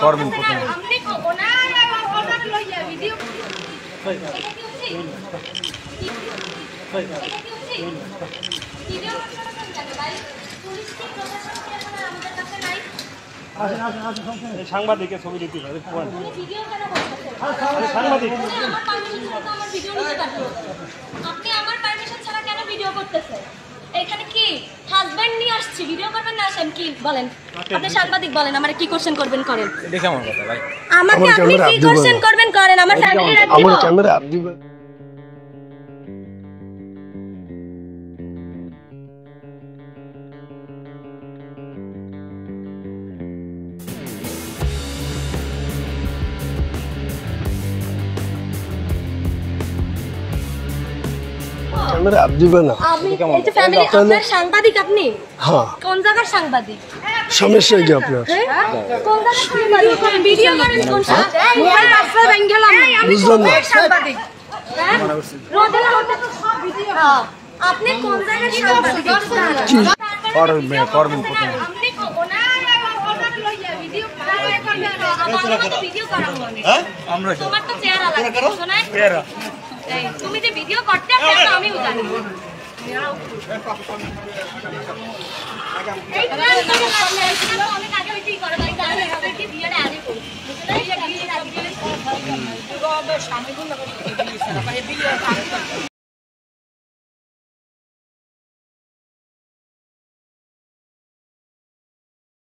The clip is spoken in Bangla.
করবেন প্রথমে সাংবাদিকের ছবি দিতে পারে সাংবাদিক আপনি আমার পারমিশন ছাড়া কেন ভিডিও করতেছেন? এখানে কি হাজবেন্ড নিয়ে আসছি, ভিডিও করবেন না আসেন কি বলেন? আপনি সাংবাদিক বলেন, আমারে কি কোশ্চেন করবেন করেন। এটা কেমন কথা ভাই? আমাকে আপনি কি কোশ্চেন করবেন করেন, আমার ফ্যামিলি রাখবো। আমার ক্যামেরা আপনি ক্যামেরা আপ দিবেন না। আপনি এই যে ফ্যামিলি আপনার সাংবাদিক আপনি? হ্যাঁ। কোন জায়গার সাংবাদিক? সমস্যা কি আপনার? কোন জায়গার সাংবাদিক? ভিডিও করেন কোন সাংবাদিক? মোবাইল বাসা বেঙ্গেলাম বুঝলাম না। সাংবাদিক। রোদে রোদে তো সব ভিডিও। হ্যাঁ। আপনি কোন জায়গার সাংবাদিক? করবেন প্রথমে আপনি ওনার লইয়া ভিডিও ভিডিও করাবো আমি। আমরা তোমার তো চেহারা লাগে শোনাই চেহারা এই তুমি যে ভিডিও করতে চাও আমিও জানি এই প্ল্যান করে লাগলে এটা অনেক আগে হইতেই করে তাই জানি আমাদেরকে বিয়েটা আগে করি বুঝলে এই বিয়েটা আগে গেলে তো সামনে গুলো করে দিয়েছে না ভাই বিয়ে